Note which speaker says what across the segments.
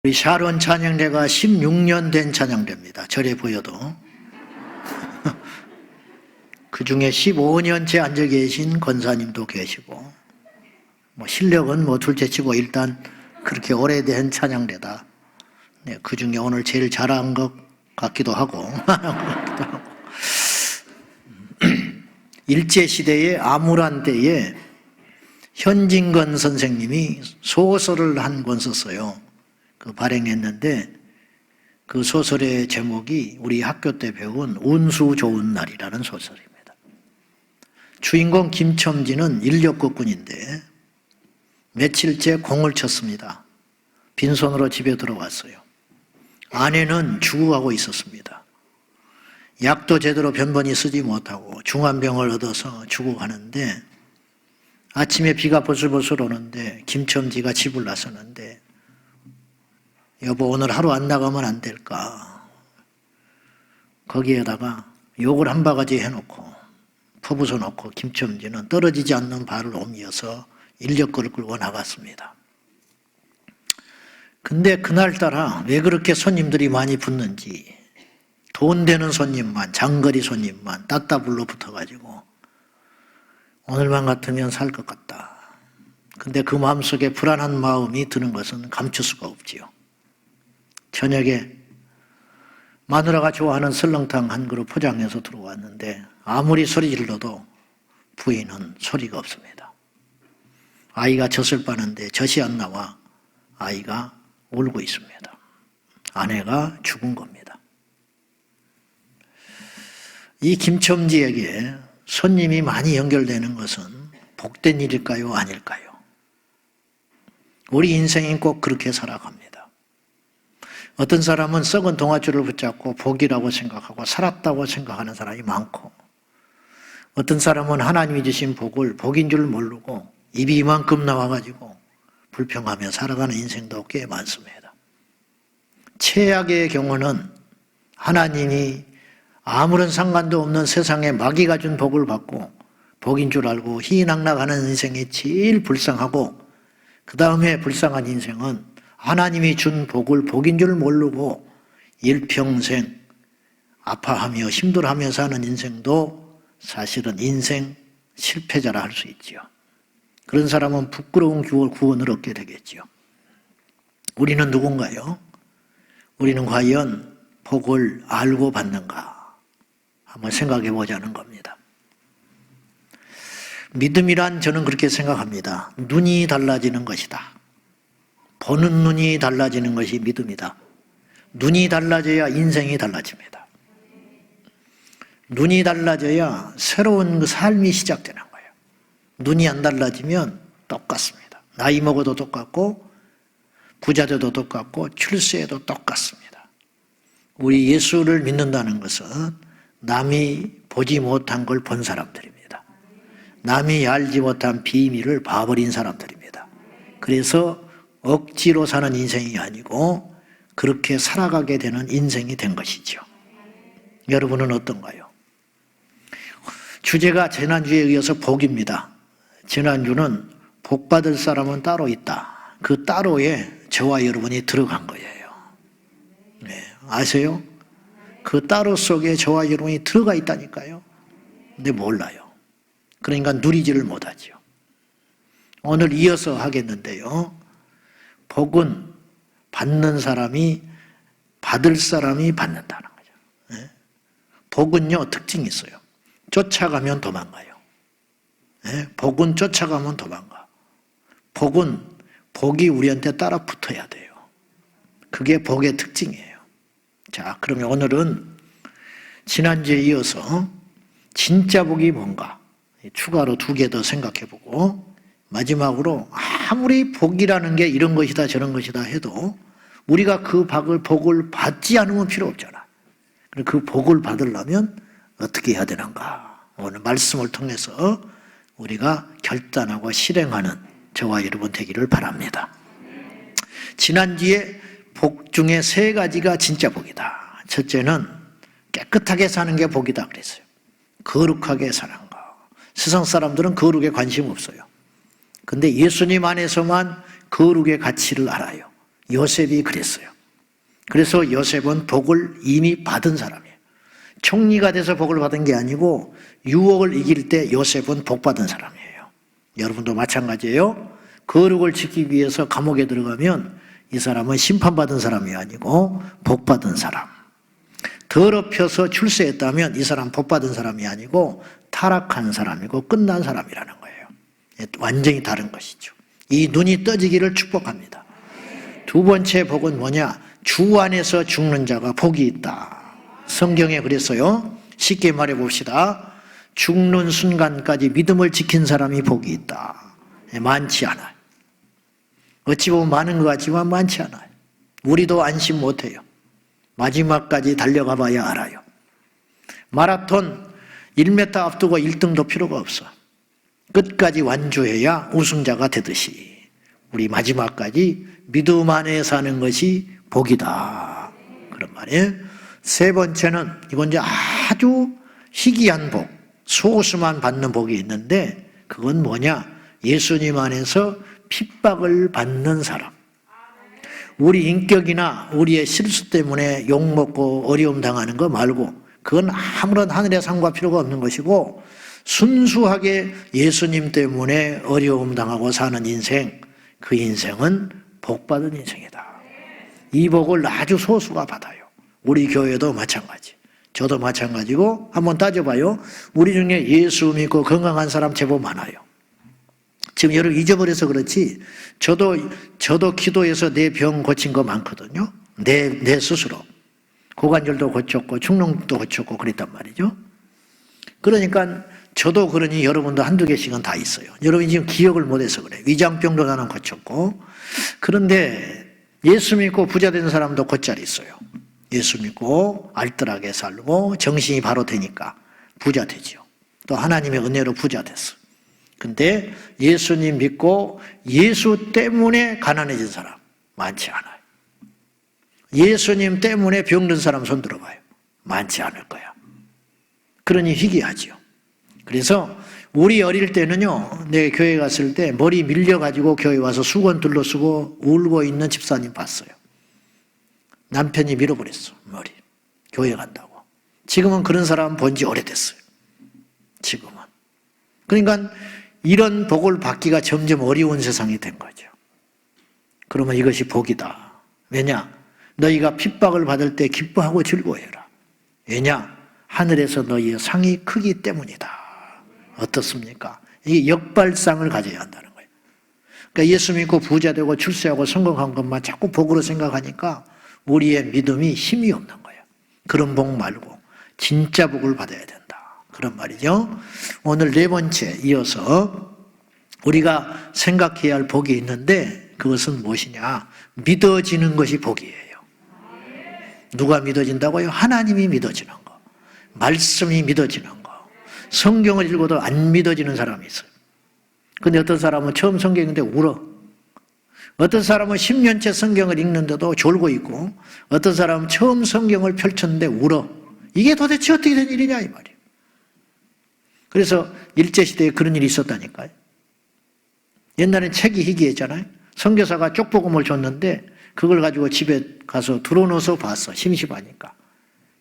Speaker 1: 우리 샤론 찬양대가 16년 된 찬양대입니다. 절에 보여도. 그 중에 15년째 앉아 계신 권사님도 계시고, 실력은 둘째치고 일단 그렇게 오래된 찬양대다. 네, 그 중에 오늘 제일 잘한 것 같기도 하고. 일제시대의 암울한 때에 현진건 선생님이 소설을 한 권 썼어요. 발행했는데 그 소설의 제목이 우리 학교 때 배운 운수 좋은 날이라는 소설입니다. 주인공 김첨지는 인력거꾼인데 며칠째 공을 쳤습니다. 빈손으로 집에 들어왔어요. 아내는 죽어가고 있었습니다. 약도 제대로 변번히 쓰지 못하고 중환병을 얻어서 죽어가는데 아침에 비가 보슬보슬 오는데 김첨지가 집을 나서는데 여보, 오늘 하루 안 나가면 안 될까? 거기에다가 욕을 한 바가지 해놓고 퍼부숴 놓고 김첨지는 떨어지지 않는 발을 옮겨서 인력거를 끌고 나갔습니다. 근데 그날따라 왜 그렇게 손님들이 많이 붙는지 돈 되는 손님만, 장거리 손님만 따따블로 붙어가지고 오늘만 같으면 살 것 같다. 근데 그 마음속에 불안한 마음이 드는 것은 감출 수가 없지요. 저녁에 마누라가 좋아하는 설렁탕 한 그릇 포장해서 들어왔는데 아무리 소리 질러도 부인은 소리가 없습니다. 아이가 젖을 빠는데 젖이 안 나와 아이가 울고 있습니다. 아내가 죽은 겁니다. 이 김첨지에게 손님이 많이 연결되는 것은 복된 일일까요? 아닐까요? 우리 인생은 꼭 그렇게 살아갑니다. 어떤 사람은 썩은 동아줄을 붙잡고 복이라고 생각하고 살았다고 생각하는 사람이 많고, 어떤 사람은 하나님이 주신 복을 복인 줄 모르고 입이 이만큼 나와가지고 불평하며 살아가는 인생도 꽤 많습니다. 최악의 경우는 하나님이 아무런 상관도 없는 세상에 마귀가 준 복을 받고 복인 줄 알고 희낙락하는 인생이 제일 불쌍하고, 그 다음에 불쌍한 인생은 하나님이 준 복을 복인 줄 모르고 일평생 아파하며 힘들어하며 사는 인생도 사실은 인생 실패자라 할 수 있지요. 그런 사람은 부끄러운 구원을 얻게 되겠지요. 우리는 누군가요? 우리는 과연 복을 알고 받는가? 한번 생각해 보자는 겁니다. 믿음이란 저는 그렇게 생각합니다. 눈이 달라지는 것이다. 보는 눈이 달라지는 것이 믿음이다. 눈이 달라져야 인생이 달라집니다. 눈이 달라져야 새로운 삶이 시작되는 거예요. 눈이 안 달라지면 똑같습니다. 나이 먹어도 똑같고 부자 돼도 똑같고 출세해도 똑같습니다. 우리 예수를 믿는다는 것은 남이 보지 못한 걸 본 사람들입니다. 남이 알지 못한 비밀을 봐버린 사람들입니다. 그래서 억지로 사는 인생이 아니고 그렇게 살아가게 되는 인생이 된 것이죠. 여러분은 어떤가요? 주제가 지난주에 이어서 복입니다. 지난주는 복 받을 사람은 따로 있다. 그 따로에 저와 여러분이 들어간 거예요. 네, 아세요? 그 따로 속에 저와 여러분이 들어가 있다니까요. 근데 몰라요. 그러니까 누리지를 못하죠. 오늘 이어서 하겠는데요. 복은 받는 사람이, 받을 사람이 받는다는 거죠. 복은요, 특징이 있어요. 쫓아가면 도망가요. 복은 쫓아가면 도망가. 복은 복이 우리한테 따라 붙어야 돼요. 그게 복의 특징이에요. 자, 그러면 오늘은 지난주에 이어서 진짜 복이 뭔가 추가로 2개 더 생각해보고, 마지막으로 아무리 복이라는 게 이런 것이다 저런 것이다 해도 우리가 그 복을 받지 않으면 필요 없잖아. 그 복을 받으려면 어떻게 해야 되는가? 오늘 말씀을 통해서 우리가 결단하고 실행하는 저와 여러분 되기를 바랍니다. 지난주에 복 중에 3가지가 진짜 복이다. 첫째는 깨끗하게 사는 게 복이다 그랬어요. 거룩하게 사는 거. 세상 사람들은 거룩에 관심 없어요. 근데 예수님 안에서만 거룩의 가치를 알아요. 요셉이 그랬어요. 그래서 요셉은 복을 이미 받은 사람이에요. 총리가 돼서 복을 받은 게 아니고 유혹을 이길 때 요셉은 복 받은 사람이에요. 여러분도 마찬가지예요. 거룩을 지키기 위해서 감옥에 들어가면 이 사람은 심판받은 사람이 아니고 복 받은 사람. 더럽혀서 출세했다면 이 사람 복 받은 사람이 아니고 타락한 사람이고 끝난 사람이라는 거예요. 완전히 다른 것이죠. 이 눈이 떠지기를 축복합니다. 두 번째 복은 뭐냐? 주 안에서 죽는 자가 복이 있다. 성경에 그랬어요. 쉽게 말해 봅시다. 죽는 순간까지 믿음을 지킨 사람이 복이 있다. 많지 않아요. 어찌 보면 많은 것 같지만 많지 않아요. 우리도 안심 못해요. 마지막까지 달려가 봐야 알아요. 마라톤 1m 앞두고 1등도 필요가 없어. 끝까지 완주해야 우승자가 되듯이 우리 마지막까지 믿음 안에 사는 것이 복이다. 그런 말이에요. 세 번째는 이건 이제 아주 희귀한 복, 소수만 받는 복이 있는데 그건 뭐냐? 예수님 안에서 핍박을 받는 사람. 우리 인격이나 우리의 실수 때문에 욕먹고 어려움 당하는 거 말고 그건 아무런 하늘의 상과 필요가 없는 것이고 순수하게 예수님 때문에 어려움 당하고 사는 인생, 그 인생은 복받은 인생이다. 이 복을 아주 소수가 받아요. 우리 교회도 마찬가지. 저도 마찬가지고 한번 따져봐요. 우리 중에 예수 믿고 건강한 사람 제법 많아요. 지금 여러분 잊어버려서 그렇지 저도 기도해서 내 병 고친 거 많거든요. 내 스스로. 고관절도 고쳤고 축농도 고쳤고 그랬단 말이죠. 그러니까 저도 그러니 여러분도 한두 개씩은 다 있어요. 여러분이 지금 기억을 못해서 그래요. 위장병도 나는 고쳤고. 그런데 예수 믿고 부자 된 사람도 곧잘 있어요. 예수 믿고 알뜰하게 살고 정신이 바로 되니까 부자 되죠. 또 하나님의 은혜로 부자 됐어. 근데 예수님 믿고 예수 때문에 가난해진 사람 많지 않아요. 예수님 때문에 병든 사람 손 들어봐요. 많지 않을 거야. 그러니 희귀하죠. 그래서 우리 어릴 때는요, 내 교회 갔을 때 머리 밀려가지고 교회 와서 수건 둘러쓰고 울고 있는 집사님 봤어요. 남편이 밀어버렸어, 머리. 교회 간다고. 지금은 그런 사람 본 지 오래됐어요. 지금은. 그러니까 이런 복을 받기가 점점 어려운 세상이 된 거죠. 그러면 이것이 복이다. 왜냐? 너희가 핍박을 받을 때 기뻐하고 즐거워해라. 왜냐? 하늘에서 너희의 상이 크기 때문이다. 어떻습니까? 이게 역발상을 가져야 한다는 거예요. 그러니까 예수 믿고 부자 되고 출세하고 성공한 것만 자꾸 복으로 생각하니까 우리의 믿음이 힘이 없는 거예요. 그런 복 말고 진짜 복을 받아야 된다. 그런 말이죠. 오늘 네 번째 이어서 우리가 생각해야 할 복이 있는데 그것은 무엇이냐? 믿어지는 것이 복이에요. 누가 믿어진다고요? 하나님이 믿어지는 거. 말씀이 믿어지는 거. 성경을 읽어도 안 믿어지는 사람이 있어요. 근데 어떤 사람은 처음 성경 읽는데 울어. 어떤 사람은 10년째 성경을 읽는데도 졸고 있고 어떤 사람은 처음 성경을 펼쳤는데 울어. 이게 도대체 어떻게 된 일이냐 이 말이에요. 그래서 일제시대에 그런 일이 있었다니까요. 옛날엔 책이 희귀했잖아요. 선교사가 쪽복음을 줬는데 그걸 가지고 집에 가서 들어놓아서 봤어. 심심하니까.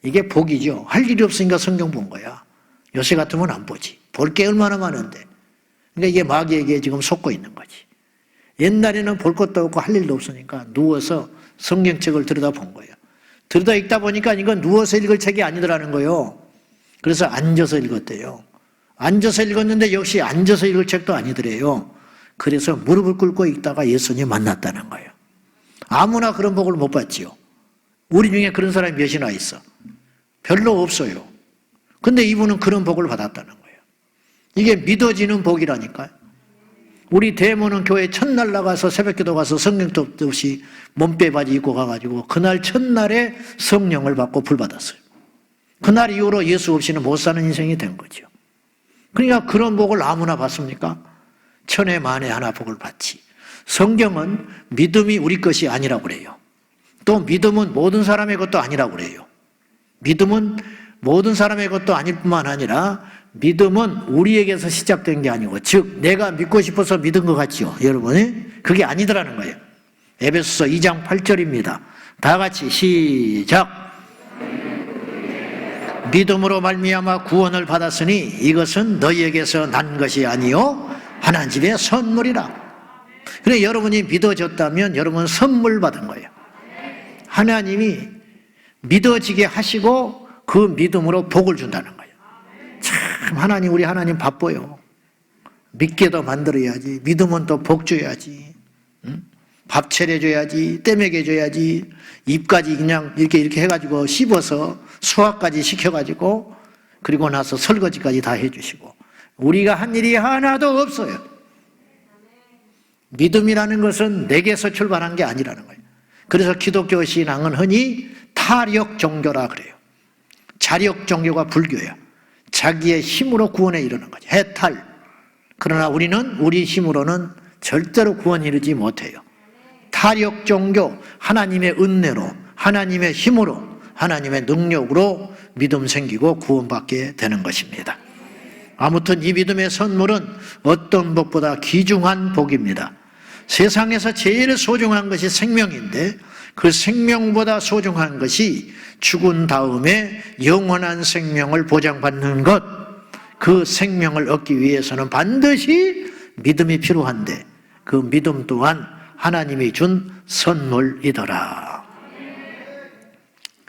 Speaker 1: 이게 복이죠. 할 일이 없으니까 성경 본 거야. 요새 같으면 안 보지. 볼 게 얼마나 많은데. 그러니까 이게 마귀에게 지금 속고 있는 거지. 옛날에는 볼 것도 없고 할 일도 없으니까 누워서 성경책을 들여다본 거예요. 들여다 읽다 보니까 이건 누워서 읽을 책이 아니더라는 거예요. 그래서 앉아서 읽었대요. 앉아서 읽었는데 역시 앉아서 읽을 책도 아니더래요. 그래서 무릎을 꿇고 읽다가 예수님 만났다는 거예요. 아무나 그런 복을 못 받지요. 우리 중에 그런 사람이 몇이나 있어? 별로 없어요. 근데 이분은 그런 복을 받았다는 거예요. 이게 믿어지는 복이라니까요. 우리 대모는 교회 첫날 나가서 새벽기도 가서 성경도 없이 몸빼 바지 입고 가가지고 그날 첫날에 성령을 받고 불 받았어요. 그날 이후로 예수 없이는 못 사는 인생이 된 거죠. 그러니까 그런 복을 아무나 받습니까? 천에 만에 하나 복을 받지. 성경은 믿음이 우리 것이 아니라고 그래요. 또 믿음은 모든 사람의 것도 아니라고 그래요. 믿음은 모든 사람의 것도 아닐 뿐만 아니라 믿음은 우리에게서 시작된 게 아니고 즉 내가 믿고 싶어서 믿은 것 같지요. 여러분이 그게 아니더라는 거예요. 에베소서 2장 8절입니다. 다 같이 시작. 믿음으로 말미암아 구원을 받았으니 이것은 너희에게서 난 것이 아니요 하나님의 선물이라. 그래, 여러분이 믿어졌다면 여러분은 선물 받은 거예요. 하나님이 믿어지게 하시고 그 믿음으로 복을 준다는 거예요. 참 하나님, 우리 하나님 바빠요. 믿게도 만들어야지, 믿으면 또 복 줘야지, 밥 차려줘야지, 때 먹여줘야지, 입까지 그냥 이렇게 해가지고 씹어서 소화까지 시켜가지고 그리고 나서 설거지까지 다 해주시고, 우리가 한 일이 하나도 없어요. 믿음이라는 것은 내게서 출발한 게 아니라는 거예요. 그래서 기독교 신앙은 흔히 타력 종교라 그래요. 자력 종교가 불교예요. 자기의 힘으로 구원에 이르는 거죠. 해탈. 그러나 우리는 우리 힘으로는 절대로 구원에 이르지 못해요. 타력 종교, 하나님의 은혜로, 하나님의 힘으로, 하나님의 능력으로 믿음 생기고 구원받게 되는 것입니다. 아무튼 이 믿음의 선물은 어떤 복보다 귀중한 복입니다. 세상에서 제일 소중한 것이 생명인데 그 생명보다 소중한 것이 죽은 다음에 영원한 생명을 보장받는 것, 그 생명을 얻기 위해서는 반드시 믿음이 필요한데 그 믿음 또한 하나님이 준 선물이더라.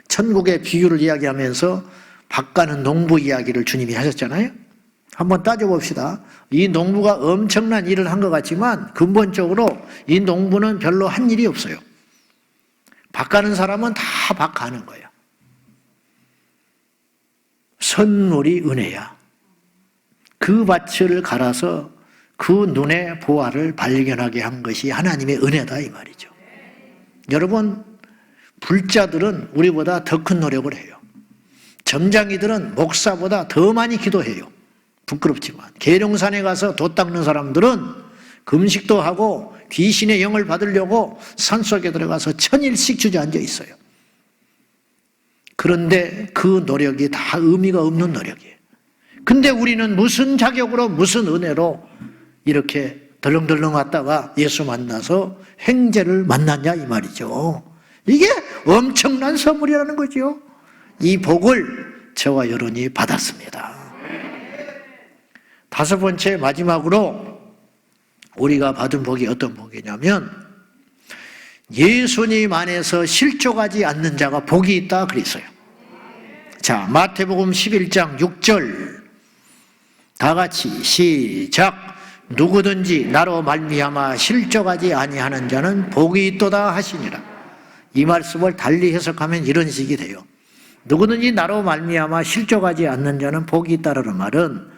Speaker 1: 천국의 비유를 이야기하면서 밥 가는 농부 이야기를 주님이 하셨잖아요. 한번 따져봅시다. 이 농부가 엄청난 일을 한 것 같지만 근본적으로 이 농부는 별로 한 일이 없어요. 밥 가는 사람은 다 밥 가는 거예요. 선물이 은혜야. 그 밭을 갈아서 그 눈의 보화를 발견하게 한 것이 하나님의 은혜다 이 말이죠. 여러분, 불자들은 우리보다 더 큰 노력을 해요. 점장이들은 목사보다 더 많이 기도해요. 부끄럽지만 계룡산에 가서 돛 닦는 사람들은 금식도 하고 귀신의 영을 받으려고 산속에 들어가서 1000일씩 주저앉아 있어요. 그런데 그 노력이 다 의미가 없는 노력이에요. 근데 우리는 무슨 자격으로 무슨 은혜로 이렇게 덜렁덜렁 왔다가 예수 만나서 행제를 만났냐 이 말이죠. 이게 엄청난 선물이라는 거죠. 이 복을 저와 여러분이 받았습니다. 다섯 번째, 마지막으로 우리가 받은 복이 어떤 복이냐면 예수님 안에서 실족하지 않는 자가 복이 있다 그랬어요. 자, 마태복음 11장 6절 다 같이 시작. 누구든지 나로 말미암아 실족하지 아니하는 자는 복이 있도다 하시니라. 이 말씀을 달리 해석하면 이런 식이 돼요. 누구든지 나로 말미암아 실족하지 않는 자는 복이 있다라는 말은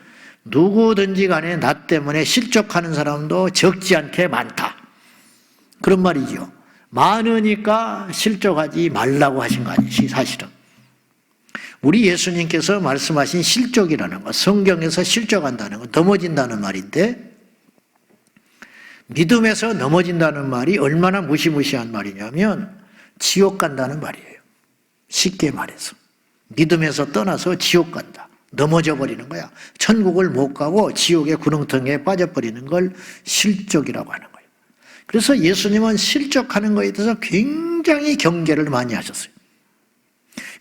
Speaker 1: 누구든지 간에 나 때문에 실족하는 사람도 적지 않게 많다, 그런 말이죠. 많으니까 실족하지 말라고 하신 거 아니지 사실은. 우리 예수님께서 말씀하신 실족이라는 것, 성경에서 실족한다는 것, 넘어진다는 말인데 믿음에서 넘어진다는 말이 얼마나 무시무시한 말이냐면 지옥 간다는 말이에요. 쉽게 말해서 믿음에서 떠나서 지옥 간다, 넘어져 버리는 거야. 천국을 못 가고 지옥의 구렁텅이에 빠져버리는 걸 실족이라고 하는 거예요. 그래서 예수님은 실족하는 것에 대해서 굉장히 경계를 많이 하셨어요.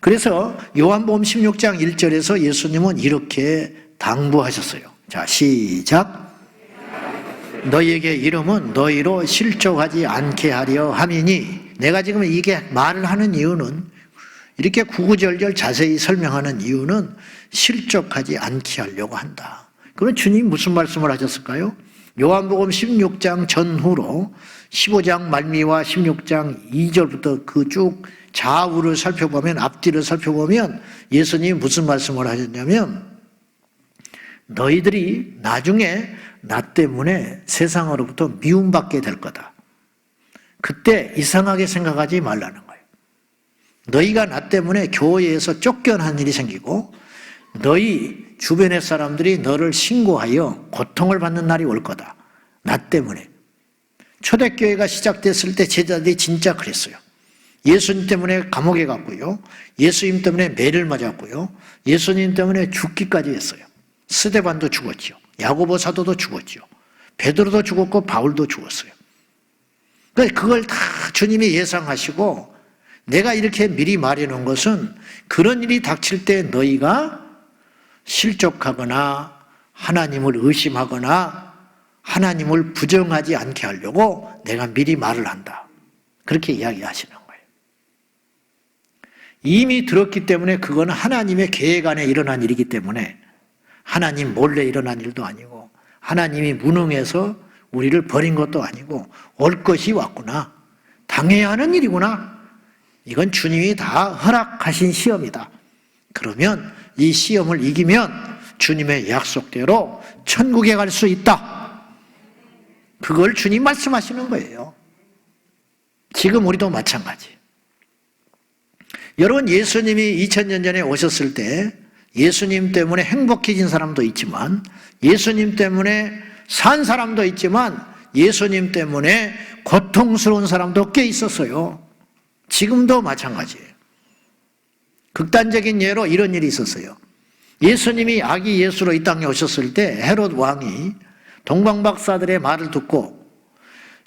Speaker 1: 그래서 요한복음 16장 1절에서 예수님은 이렇게 당부하셨어요. 자, 시작. 너희에게 이름은 너희로 실족하지 않게 하려 함이니. 내가 지금 이게 말을 하는 이유는, 이렇게 구구절절 자세히 설명하는 이유는 실족하지 않게 하려고 한다. 그럼 주님 무슨 말씀을 하셨을까요? 요한복음 16장 전후로 15장 말미와 16장 2절부터 그 쭉 좌우를 살펴보면, 앞뒤를 살펴보면 예수님이 무슨 말씀을 하셨냐면 너희들이 나중에 나 때문에 세상으로부터 미움받게 될 거다. 그때 이상하게 생각하지 말라는 거예요. 너희가 나 때문에 교회에서 쫓겨난 일이 생기고 너희 주변의 사람들이 너를 신고하여 고통을 받는 날이 올 거다. 나 때문에. 초대교회가 시작됐을 때 제자들이 진짜 그랬어요. 예수님 때문에 감옥에 갔고요. 예수님 때문에 매를 맞았고요. 예수님 때문에 죽기까지 했어요. 스데반도 죽었죠. 야고보 사도도 죽었죠. 베드로도 죽었고 바울도 죽었어요. 그걸 다 주님이 예상하시고 내가 이렇게 미리 말해놓은 것은 그런 일이 닥칠 때 너희가 실족하거나 하나님을 의심하거나 하나님을 부정하지 않게 하려고 내가 미리 말을 한다. 그렇게 이야기하시는 거예요. 이미 들었기 때문에 그건 하나님의 계획 안에 일어난 일이기 때문에 하나님 몰래 일어난 일도 아니고 하나님이 무능해서 우리를 버린 것도 아니고 올 것이 왔구나. 당해야 하는 일이구나. 이건 주님이 다 허락하신 시험이다. 그러면 이 시험을 이기면 주님의 약속대로 천국에 갈 수 있다. 그걸 주님 말씀하시는 거예요. 지금 우리도 마찬가지. 여러분, 예수님이 2000년 전에 오셨을 때 예수님 때문에 행복해진 사람도 있지만 예수님 때문에 산 사람도 있지만 예수님 때문에 고통스러운 사람도 꽤 있었어요. 지금도 마찬가지예요. 극단적인 예로 이런 일이 있었어요. 예수님이 아기 예수로 이 땅에 오셨을 때 헤롯 왕이 동방박사들의 말을 듣고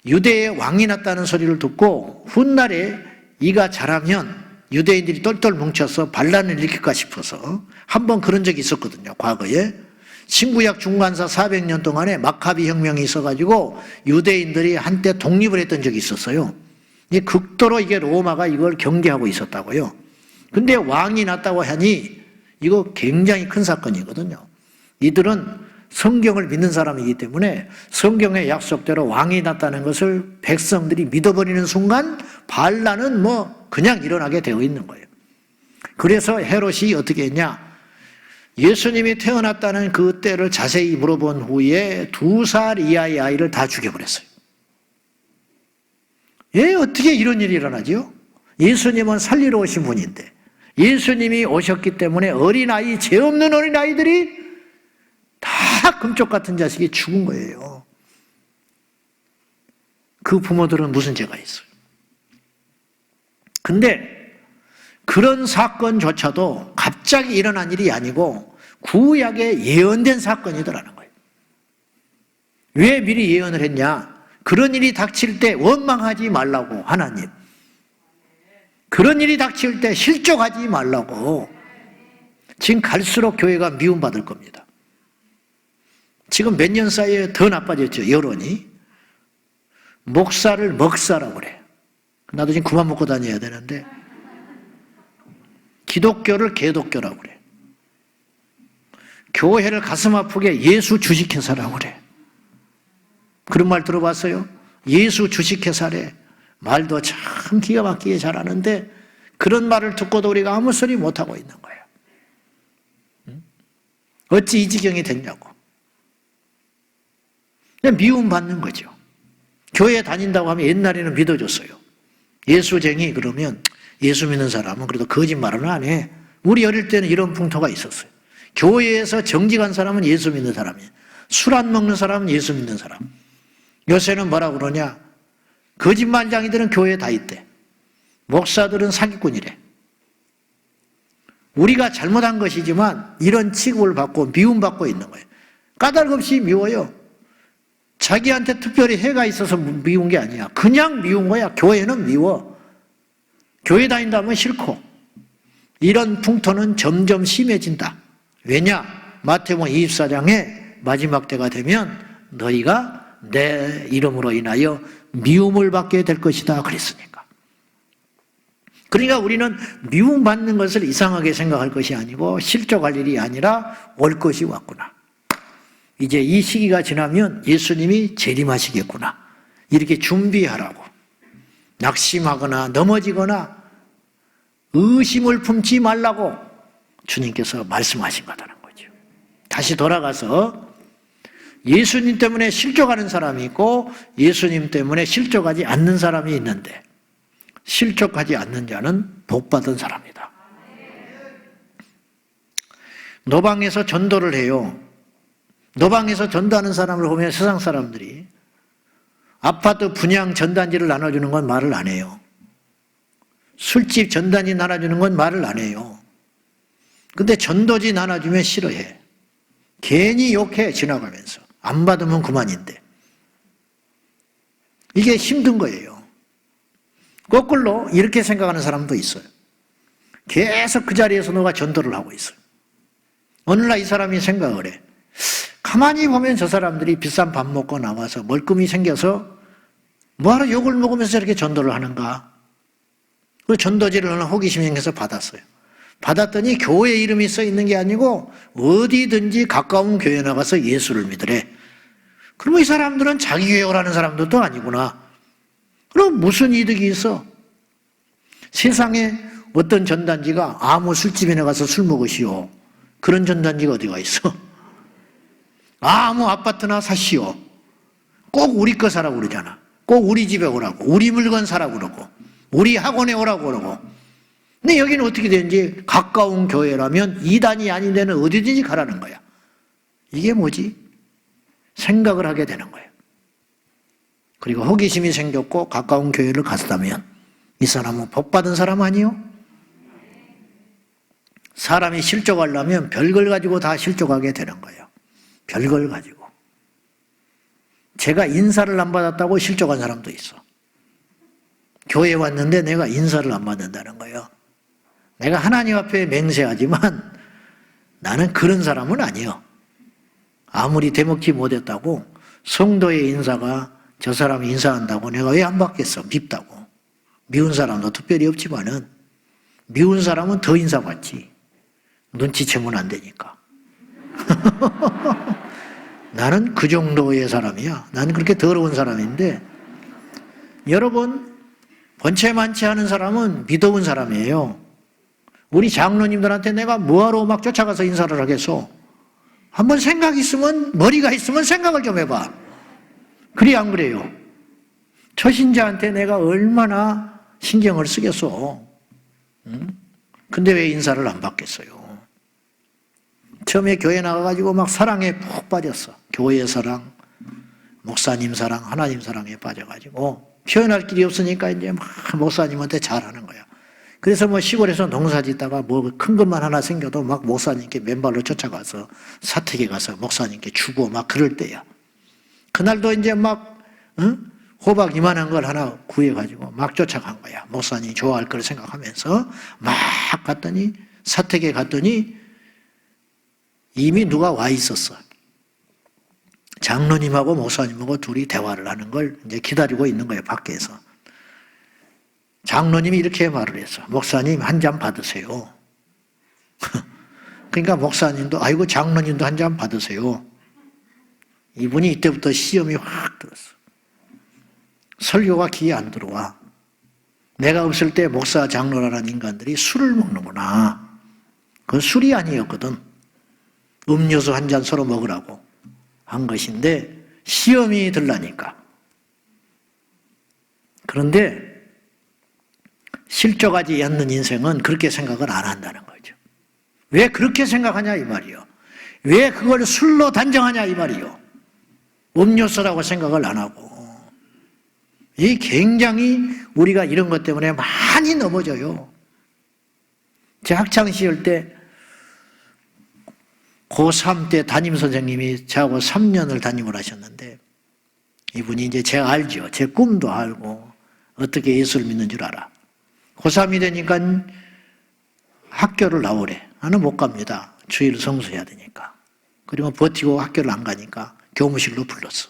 Speaker 1: 유대의 왕이 났다는 소리를 듣고 훗날에 이가 자라면 유대인들이 똘똘 뭉쳐서 반란을 일으킬까 싶어서 한번 그런 적이 있었거든요. 과거에 신구약 중간사 400년 동안에 마카비 혁명이 있어가지고 유대인들이 한때 독립을 했던 적이 있었어요. 극도로 이게 로마가 이걸 경계하고 있었다고요. 근데 왕이 났다고 하니 이거 굉장히 큰 사건이거든요. 이들은 성경을 믿는 사람이기 때문에 성경의 약속대로 왕이 났다는 것을 백성들이 믿어버리는 순간 반란은 그냥 일어나게 되어 있는 거예요. 그래서 헤롯이 어떻게 했냐? 예수님이 태어났다는 그 때를 자세히 물어본 후에 2살 이하의 아이를 다 죽여버렸어요. 왜 어떻게 이런 일이 일어나죠? 예수님은 살리러 오신 분인데 예수님이 오셨기 때문에 어린아이, 죄 없는 어린아이들이 다 금쪽 같은 자식이 죽은 거예요. 그 부모들은 무슨 죄가 있어요? 근데 그런 사건조차도 갑자기 일어난 일이 아니고 구약에 예언된 사건이더라는 거예요. 왜 미리 예언을 했냐? 그런 일이 닥칠 때 원망하지 말라고, 하나님. 그런 일이 닥칠 때 실족하지 말라고. 지금 갈수록 교회가 미움받을 겁니다. 지금 몇 년 사이에 더 나빠졌죠, 여론이. 목사를 먹사라고 그래. 나도 지금 그만 먹고 다녀야 되는데. 기독교를 개독교라고 그래. 교회를 가슴 아프게 예수 주식회사라고 그래. 그런 말 들어봤어요? 예수 주식회사래. 말도 참 기가 막히게 잘하는데 그런 말을 듣고도 우리가 아무 소리 못하고 있는 거예요. 어찌 이 지경이 됐냐고. 그냥 미움받는 거죠. 교회 다닌다고 하면 옛날에는 믿어줬어요. 예수쟁이 그러면 예수 믿는 사람은 그래도 거짓말은 안 해. 우리 어릴 때는 이런 풍토가 있었어요. 교회에서 정직한 사람은 예수 믿는 사람이에요. 술 안 먹는 사람은 예수 믿는 사람. 요새는 뭐라고 그러냐? 거짓말쟁이들은 교회에 다 있대. 목사들은 사기꾼이래. 우리가 잘못한 것이지만 이런 취급을 받고 미움받고 있는 거예요. 까닭 없이 미워요. 자기한테 특별히 해가 있어서 미운 게 아니야. 그냥 미운 거야. 교회는 미워. 교회 다닌다면 싫고. 이런 풍토는 점점 심해진다. 왜냐? 마태복음 24장에 마지막 때가 되면 너희가 내 이름으로 인하여 미움을 받게 될 것이다 그랬으니까. 그러니까 우리는 미움받는 것을 이상하게 생각할 것이 아니고 실족할 일이 아니라 올 것이 왔구나. 이제 이 시기가 지나면 예수님이 재림하시겠구나. 이렇게 준비하라고. 낙심하거나 넘어지거나 의심을 품지 말라고 주님께서 말씀하신 거다는 거죠. 다시 돌아가서 예수님 때문에 실족하는 사람이 있고 예수님 때문에 실족하지 않는 사람이 있는데 실족하지 않는 자는 복받은 사람이다. 노방에서 전도를 해요. 노방에서 전도하는 사람을 보면 세상 사람들이 아파트 분양 전단지를 나눠주는 건 말을 안 해요. 술집 전단지 나눠주는 건 말을 안 해요. 근데 전도지 나눠주면 싫어해. 괜히 욕해 지나가면서. 안 받으면 그만인데. 이게 힘든 거예요. 거꾸로 이렇게 생각하는 사람도 있어요. 계속 그 자리에서 너가 전도를 하고 있어요. 어느 날 이 사람이 생각을 해. 가만히 보면 저 사람들이 비싼 밥 먹고 나와서 멀끔히 생겨서 뭐하러 욕을 먹으면서 이렇게 전도를 하는가. 그 전도지를 하나 호기심이 생겨서 받았어요. 받았더니 교회 이름이 써 있는 게 아니고 어디든지 가까운 교회 나가서 예수를 믿으래. 그러면 이 사람들은 자기 교회 오라는 사람들도 아니구나. 그럼 무슨 이득이 있어? 세상에 어떤 전단지가 아무 술집이나 가서 술 먹으시오. 그런 전단지가 어디가 있어? 아무 아파트나 사시오. 꼭 우리 거 사라고 그러잖아. 꼭 우리 집에 오라고. 우리 물건 사라고 그러고. 우리 학원에 오라고 그러고. 근데 여기는 어떻게 되는지 가까운 교회라면 이단이 아닌 데는 어디든지 가라는 거야. 이게 뭐지? 생각을 하게 되는 거예요. 그리고 호기심이 생겼고 가까운 교회를 갔다면 이 사람은 복받은 사람 아니요? 사람이 실족하려면 별걸 가지고 다 실족하게 되는 거예요. 별걸 가지고. 제가 인사를 안 받았다고 실족한 사람도 있어. 교회에 왔는데 내가 인사를 안 받는다는 거예요. 내가 하나님 앞에 맹세하지만 나는 그런 사람은 아니에요. 아무리 대먹지 못했다고 성도의 인사가 저 사람이 인사한다고 내가 왜 안 받겠어? 밉다고. 미운 사람도 특별히 없지만은 미운 사람은 더 인사받지. 눈치채면 안 되니까. 나는 그 정도의 사람이야. 나는 그렇게 더러운 사람인데 여러분 번체만치 하는 사람은 미더운 사람이에요. 우리 장로님들한테 내가 뭐하러 막 쫓아가서 인사를 하겠어? 한번 생각 있으면 머리가 있으면 생각을 좀 해봐. 그래 안 그래요? 초신자한테 내가 얼마나 신경을 쓰겠어. 응? 근데 왜 인사를 안 받겠어요? 처음에 교회 나가가지고 막 사랑에 푹 빠졌어. 교회 사랑, 목사님 사랑, 하나님 사랑에 빠져가지고 표현할 길이 없으니까 이제 막 목사님한테 잘하는 거야. 그래서 뭐 시골에서 농사 짓다가 뭐 큰 것만 하나 생겨도 막 목사님께 맨발로 쫓아가서 사택에 가서 목사님께 주고 막 그럴 때야. 그날도 이제 막 호박 이만한 걸 하나 구해가지고 막 쫓아간 거야. 목사님이 좋아할 걸 생각하면서 막 갔더니 사택에 갔더니 이미 누가 와 있었어. 장로님하고 목사님하고 둘이 대화를 하는 걸 이제 기다리고 있는 거예요, 밖에서. 장로님이 이렇게 말을 했어. 목사님 한 잔 받으세요. 그러니까 목사님도 아이고 장로님도 한 잔 받으세요. 이분이 이때부터 시험이 확 들었어. 설교가 귀에 안 들어와. 내가 없을 때 목사 장로라는 인간들이 술을 먹는구나. 그건 술이 아니었거든. 음료수 한 잔 서로 먹으라고 한 것인데 시험이 들라니까. 그런데 실족하지 않는 인생은 그렇게 생각을 안 한다는 거죠. 왜 그렇게 생각하냐 이 말이요. 왜 그걸 술로 단정하냐 이 말이요. 음료수라고 생각을 안 하고. 이 굉장히 우리가 이런 것 때문에 많이 넘어져요. 제 학창시절 때 고3 때 담임선생님이 저하고 3년을 담임을 하셨는데 이분이 이제 제가 알죠. 제 꿈도 알고 어떻게 예수를 믿는 줄 알아. 고3이 되니까 학교를 나오래. 나는 못 갑니다. 주일 성수해야 되니까. 그리고 버티고 학교를 안 가니까 교무실로 불렀어.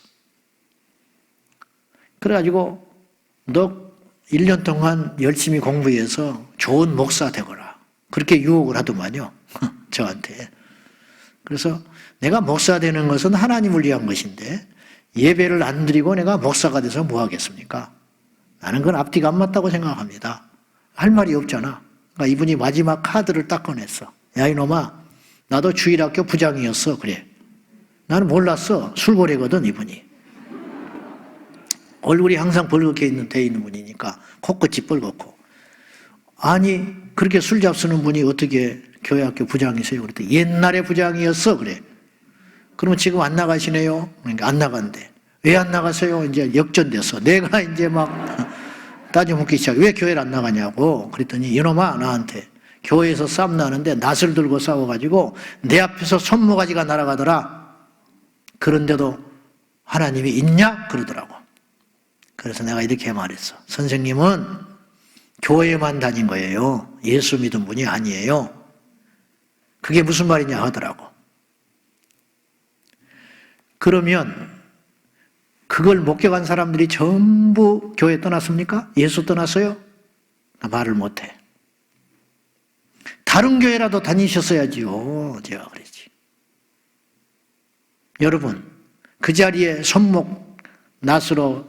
Speaker 1: 그래가지고 너 1년 동안 열심히 공부해서 좋은 목사 되거라. 그렇게 유혹을 하더만요. 저한테. 그래서 내가 목사 되는 것은 하나님을 위한 것인데 예배를 안 드리고 내가 목사가 돼서 뭐 하겠습니까? 나는 그건 앞뒤가 안 맞다고 생각합니다. 할 말이 없잖아. 그러니까 이분이 마지막 카드를 딱 꺼냈어. 야 이놈아 나도 주일학교 부장이었어. 그래. 나는 몰랐어. 술고래거든 이분이. 얼굴이 항상 벌겋게 돼 있는 분이니까 코끝이 벌겋고. 아니 그렇게 술 잡수는 분이 어떻게 교회학교 부장이세요? 그랬더니 옛날에 부장이었어. 그래. 그러면 지금 안 나가시네요? 그러니까 안 나간대. 왜 안 나가세요? 이제 역전됐어. 내가 이제 막 따져 묻기 시작해. 왜 교회를 안 나가냐고. 그랬더니 이놈아 나한테 교회에서 싸움 나는데 낫을 들고 싸워가지고 내 앞에서 손모가지가 날아가더라. 그런데도 하나님이 있냐? 그러더라고. 그래서 내가 이렇게 말했어. 선생님은 교회만 다닌 거예요. 예수 믿은 분이 아니에요. 그게 무슨 말이냐 하더라고. 그러면 그걸 목격한 사람들이 전부 교회 떠났습니까? 예수 떠났어요? 말을 못해. 다른 교회라도 다니셨어야지요. 제가 그랬지. 여러분, 그 자리에 손목 낫으로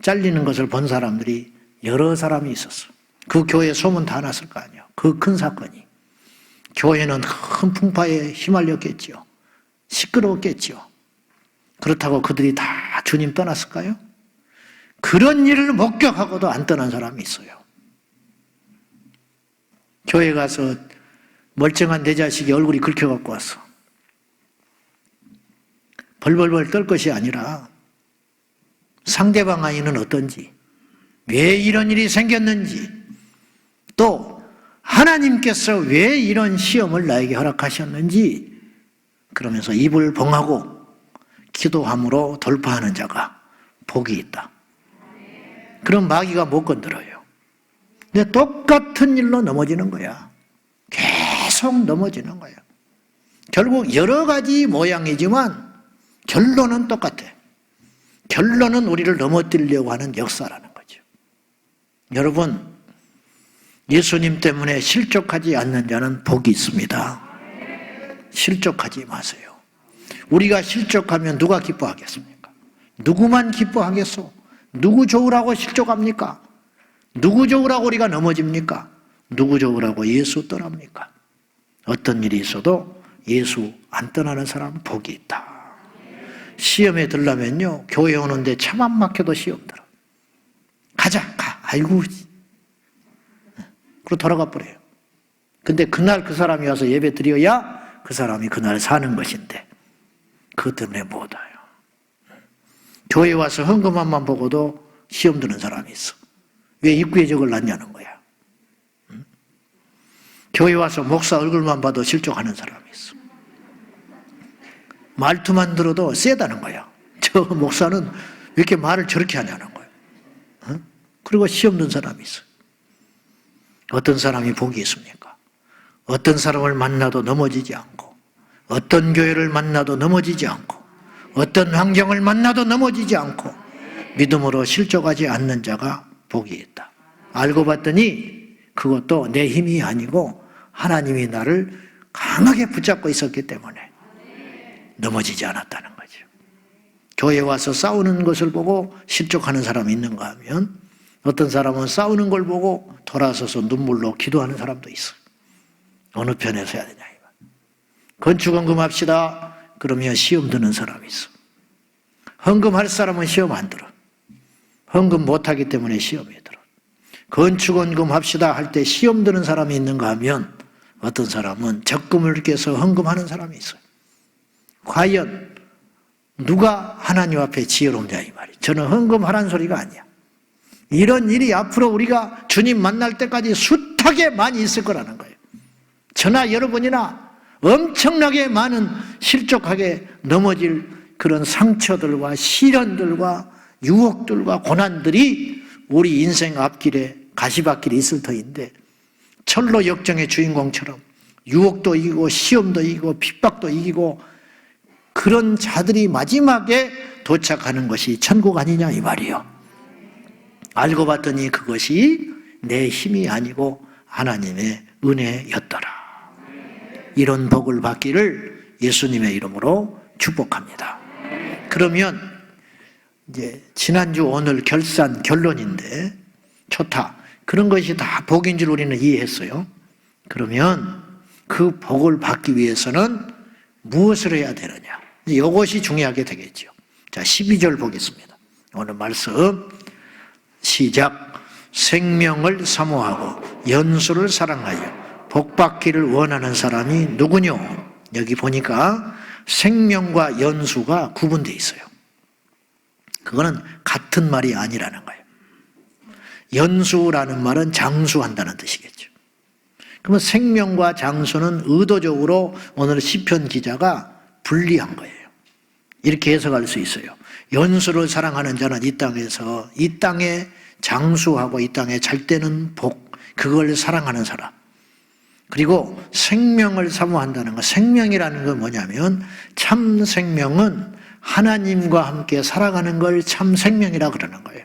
Speaker 1: 잘리는 것을 본 사람들이 여러 사람이 있었어. 그 교회 소문 다 났을 거 아니에요. 그 큰 사건이. 교회는 큰 풍파에 휘말렸겠지요. 시끄러웠겠지요. 그렇다고 그들이 다 주님 떠났을까요? 그런 일을 목격하고도 안 떠난 사람이 있어요. 교회 가서 멀쩡한 내 자식이 얼굴이 긁혀갖고 왔어. 벌벌벌 떨 것이 아니라 상대방 아이는 어떤지, 왜 이런 일이 생겼는지, 또 하나님께서 왜 이런 시험을 나에게 허락하셨는지, 그러면서 입을 봉하고 기도함으로 돌파하는 자가 복이 있다. 그럼 마귀가 못 건드려요. 근데 똑같은 일로 넘어지는 거야. 계속 넘어지는 거야. 결국 여러 가지 모양이지만 결론은 똑같아. 결론은 우리를 넘어뜨리려고 하는 역사라는 거죠. 여러분, 예수님 때문에 실족하지 않는 자는 복이 있습니다. 실족하지 마세요. 우리가 실족하면 누가 기뻐하겠습니까? 누구만 기뻐하겠소? 누구 좋으라고 실족합니까? 누구 좋으라고 우리가 넘어집니까? 누구 좋으라고 예수 떠납니까? 어떤 일이 있어도 예수 안 떠나는 사람은 복이 있다. 시험에 들려면요, 교회 오는데 차 안 막혀도 시험 들어. 가자, 가. 아이고. 그리고 돌아가 버려요. 근데 그날 그 사람이 와서 예배 드려야 그 사람이 그날 사는 것인데, 그것 때문에 못 와요. 교회 와서 헌금함만 보고도 시험 드는 사람이 있어. 왜 입구에 적을 놨냐는 거야. 교회 와서 목사 얼굴만 봐도 실족하는 사람이 있어. 말투만 들어도 세다는 거야. 저 목사는 왜 이렇게 말을 저렇게 하냐는 거야. 그리고 시험 든 사람이 있어. 어떤 사람이 복이 있습니까? 어떤 사람을 만나도 넘어지지 않고, 어떤 교회를 만나도 넘어지지 않고, 어떤 환경을 만나도 넘어지지 않고 믿음으로 실족하지 않는 자가 복이 있다. 알고 봤더니 그것도 내 힘이 아니고 하나님이 나를 강하게 붙잡고 있었기 때문에 넘어지지 않았다는 거죠. 교회 와서 싸우는 것을 보고 실족하는 사람이 있는가 하면, 어떤 사람은 싸우는 걸 보고 돌아서서 눈물로 기도하는 사람도 있어요. 어느 편에서 해야 되냐. 건축헌금 합시다. 그러면 시험 드는 사람이 있어. 헌금할 사람은 시험 안 들어. 헌금 못하기 때문에 시험이 들어. 건축헌금 합시다 할 때 시험 드는 사람이 있는가 하면, 어떤 사람은 적금을 깨서 헌금하는 사람이 있어요. 과연 누가 하나님 앞에 지혜롭냐 이 말이에요. 저는 헌금하라는 소리가 아니야. 이런 일이 앞으로 우리가 주님 만날 때까지 숱하게 많이 있을 거라는 거예요. 저나 여러분이나 엄청나게 많은 실족하게 넘어질 그런 상처들과 시련들과 유혹들과 고난들이 우리 인생 앞길에 가시밭길이 있을 터인데, 철로 역정의 주인공처럼 유혹도 이기고 시험도 이기고 핍박도 이기고 그런 자들이 마지막에 도착하는 것이 천국 아니냐 이 말이요. 알고 봤더니 그것이 내 힘이 아니고 하나님의 은혜였더라. 이런 복을 받기를 예수님의 이름으로 축복합니다. 그러면 이제 지난주 오늘 결론인데, 좋다. 그런 것이 다 복인 줄 우리는 이해했어요. 그러면 그 복을 받기 위해서는 무엇을 해야 되느냐? 이것이 중요하게 되겠죠. 자, 12절 보겠습니다. 오늘 말씀 시작. 생명을 사모하고 연수를 사랑하여 복받기를 원하는 사람이 누구뇨? 여기 보니까 생명과 연수가 구분되어 있어요. 그거는 같은 말이 아니라는 거예요. 연수라는 말은 장수한다는 뜻이겠죠. 그러면 생명과 장수는 의도적으로 오늘 시편 기자가 분리한 거예요. 이렇게 해석할 수 있어요. 연수를 사랑하는 자는 이 땅에서 이 땅의 장수하고 이 땅에 잘 되는 복, 그걸 사랑하는 사람. 그리고 생명을 사모한다는 것. 생명이라는 건 뭐냐면 참 생명은 하나님과 함께 살아가는 걸 참 생명이라 그러는 거예요.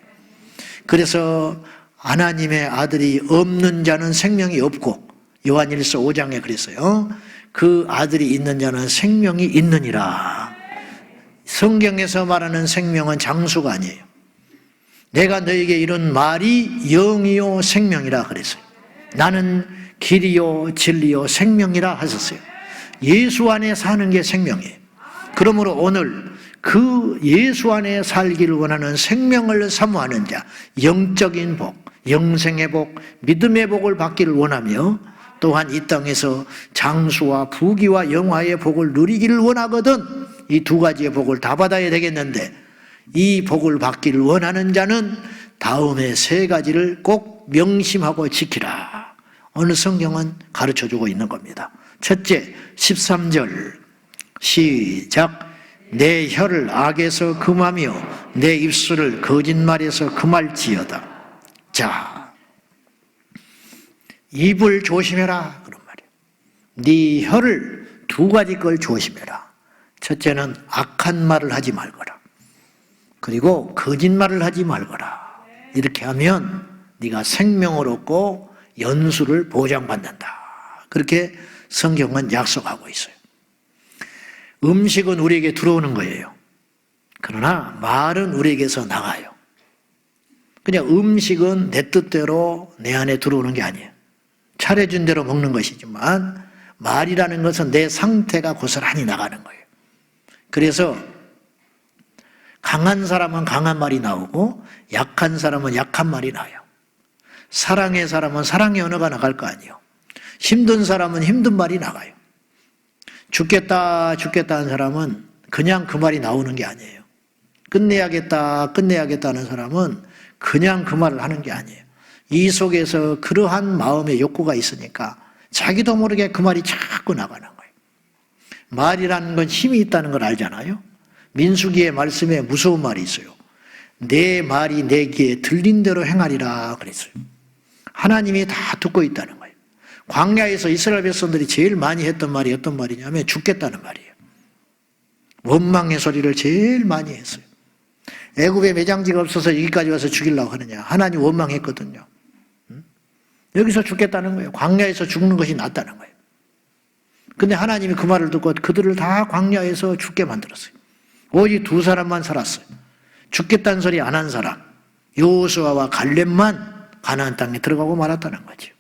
Speaker 1: 그래서 하나님의 아들이 없는 자는 생명이 없고, 요한일서 5장에 그랬어요. 그 아들이 있는 자는 생명이 있느니라. 성경에서 말하는 생명은 장수가 아니에요. 내가 너에게 이런 말이 영이요 생명이라 그랬어요. 나는 길이요 진리요 생명이라 하셨어요. 예수 안에 사는 게 생명이에요. 그러므로 오늘 그 예수 안에 살기를 원하는 생명을 사모하는 자, 영적인 복, 영생의 복, 믿음의 복을 받기를 원하며 또한 이 땅에서 장수와 부귀와 영화의 복을 누리기를 원하거든 이 두 가지의 복을 다 받아야 되겠는데, 이 복을 받기를 원하는 자는 다음에 세 가지를 꼭 명심하고 지키라. 오늘 성경은 가르쳐주고 있는 겁니다. 첫째, 13절 시작. 내 혀를 악에서 금하며 내 입술을 거짓말에서 금할지어다. 자, 입을 조심해라 그런 말이에요. 네 혀를 두 가지 걸 조심해라. 첫째는 악한 말을 하지 말거라. 그리고 거짓말을 하지 말거라. 이렇게 하면 네가 생명을 얻고 연수를 보장받는다. 그렇게 성경은 약속하고 있어요. 음식은 우리에게 들어오는 거예요. 그러나 말은 우리에게서 나가요. 그냥 음식은 내 뜻대로 내 안에 들어오는 게 아니에요. 차려준 대로 먹는 것이지만 말이라는 것은 내 상태가 고스란히 나가는 거예요. 그래서 강한 사람은 강한 말이 나오고 약한 사람은 약한 말이 나요. 사랑의 사람은 사랑의 언어가 나갈 거 아니에요. 힘든 사람은 힘든 말이 나가요. 죽겠다 하는 사람은 그냥 그 말이 나오는 게 아니에요. 끝내야겠다 하는 사람은 그냥 그 말을 하는 게 아니에요. 이 속에서 그러한 마음의 욕구가 있으니까 자기도 모르게 그 말이 자꾸 나가는 거예요. 말이라는 건 힘이 있다는 걸 알잖아요. 민수기의 말씀에 무서운 말이 있어요. 내 말이 내 귀에 들린 대로 행하리라 그랬어요. 하나님이 다 듣고 있다는 거예요. 광야에서 이스라엘 백성들이 제일 많이 했던 말이 어떤 말이냐면 죽겠다는 말이에요. 원망의 소리를 제일 많이 했어요. 애굽에 매장지가 없어서 여기까지 와서 죽이려고 하느냐. 하나님 원망했거든요. 여기서 죽겠다는 거예요. 광야에서 죽는 것이 낫다는 거예요. 근데 하나님이 그 말을 듣고 그들을 다 광야에서 죽게 만들었어요. 오직 두 사람만 살았어요. 죽겠다는 소리 안 한 사람, 여호수아와 갈렙만 가나안 땅에 들어가고 말았다는 거죠.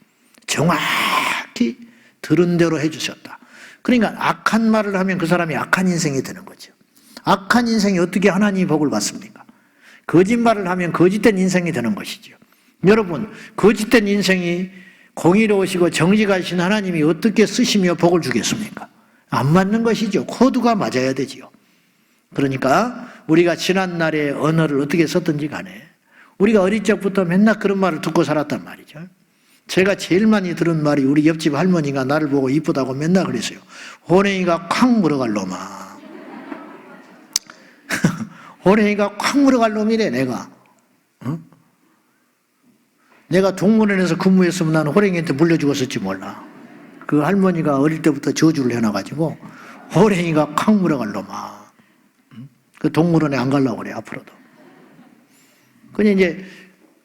Speaker 1: 정확히 들은 대로 해주셨다. 그러니까 악한 말을 하면 그 사람이 악한 인생이 되는 거죠. 악한 인생이 어떻게 하나님이 복을 받습니까? 거짓말을 하면 거짓된 인생이 되는 것이죠. 여러분, 거짓된 인생이 공의로우시고 정직하신 하나님이 어떻게 쓰시며 복을 주겠습니까? 안 맞는 것이죠. 코드가 맞아야 되지요. 그러니까 우리가 지난날의 언어를 어떻게 썼든지 간에 우리가 어릴 적부터 맨날 그런 말을 듣고 살았단 말이죠. 제가 제일 많이 들은 말이 우리 옆집 할머니가 나를 보고 이쁘다고 맨날 그랬어요. 호랭이가 콱 물어갈 놈아. 호랭이가 콱 물어갈 놈이래 내가. 응? 내가 동물원에서 근무했으면 나는 호랭이한테 물려 죽었을지 몰라. 그 할머니가 어릴 때부터 저주를 해놔가지고 호랭이가 콱 물어갈 놈아. 그 동물원에 안 가려고 그래 앞으로도. 그냥 이제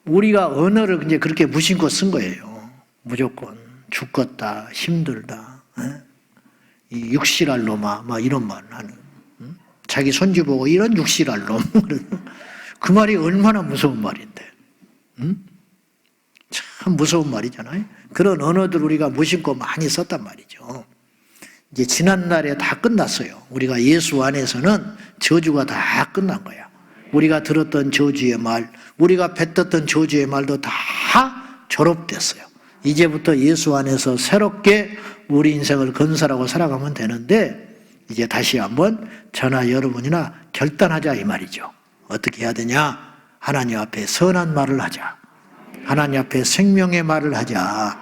Speaker 1: 우리가 언어를 이제 그렇게 무심코 쓴 거예요. 무조건 죽겠다, 힘들다, 이 육실할 놈아, 막 이런 말 하는. 자기 손주 보고 이런 육실할 놈. 그 말이 얼마나 무서운 말인데. 참 무서운 말이잖아요. 그런 언어들 우리가 무심코 많이 썼단 말이죠. 이제 지난날에 다 끝났어요. 우리가 예수 안에서는 저주가 다 끝난 거야. 우리가 들었던 저주의 말, 우리가 뱉었던 저주의 말도 다 졸업됐어요. 이제부터 예수 안에서 새롭게 우리 인생을 건설하고 살아가면 되는데, 이제 다시 한번 저나 여러분이나 결단하자 이 말이죠. 어떻게 해야 되냐? 하나님 앞에 선한 말을 하자. 하나님 앞에 생명의 말을 하자.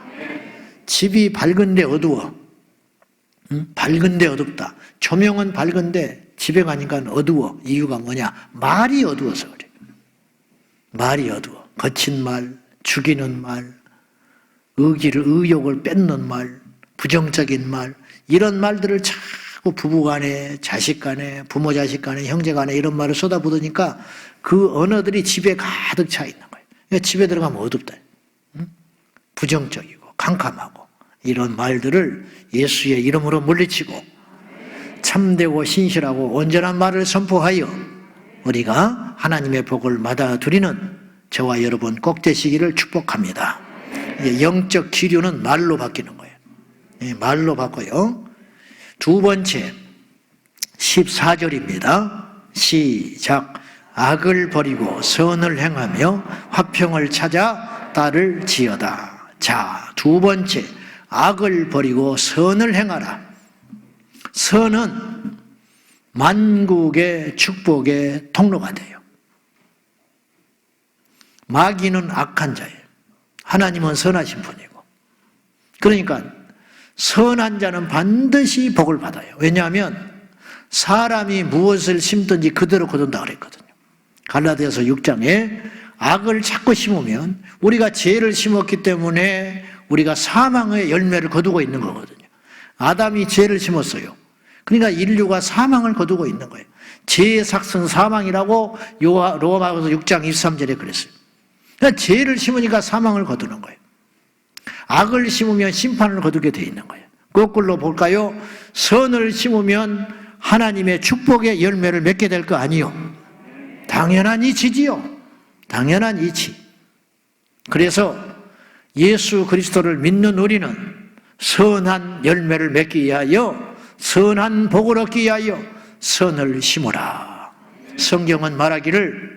Speaker 1: 집이 밝은데 어두워. 밝은데 어둡다. 조명은 밝은데 집에 가니까 어두워. 이유가 뭐냐? 말이 어두워서 그래. 말이 어두워. 거친 말, 죽이는 말, 의욕을 뺏는 말, 부정적인 말, 이런 말들을 자꾸 부부간에, 자식간에, 부모 자식간에, 형제간에 이런 말을 쏟아부으니까 그 언어들이 집에 가득 차 있는 거예요. 그러니까 집에 들어가면 어둡다. 부정적이고 캄캄하고 이런 말들을 예수의 이름으로 물리치고 참되고 신실하고 온전한 말을 선포하여 우리가 하나님의 복을 받아들이는 저와 여러분 꼭 되시기를 축복합니다. 영적 기류는 말로 바뀌는 거예요. 말로 바꿔요. 두 번째 14절입니다. 시작. 악을 버리고 선을 행하며 화평을 찾아 따를지어다. 자, 두 번째 악을 버리고 선을 행하라. 선은 만국의 축복의 통로가 돼요. 마귀는 악한 자예요. 하나님은 선하신 분이고. 그러니까 선한 자는 반드시 복을 받아요. 왜냐하면 사람이 무엇을 심든지 그대로 거둔다 그랬거든요. 갈라디아서 6장에 악을 자꾸 심으면 우리가 죄를 심었기 때문에 우리가 사망의 열매를 거두고 있는 거거든요. 아담이 죄를 심었어요. 그러니까 인류가 사망을 거두고 있는 거예요. 죄의 삭은 사망이라고 로마서 6장 23절에 그랬어요. 그러니까 죄를 심으니까 사망을 거두는 거예요. 악을 심으면 심판을 거두게 돼 있는 거예요. 거꾸로 볼까요? 선을 심으면 하나님의 축복의 열매를 맺게 될 거 아니요? 당연한 이치지요. 당연한 이치. 그래서 예수 그리스도를 믿는 우리는 선한 열매를 맺기 위하여 선한 복을 얻기 위하여 선을 심으라. 성경은 말하기를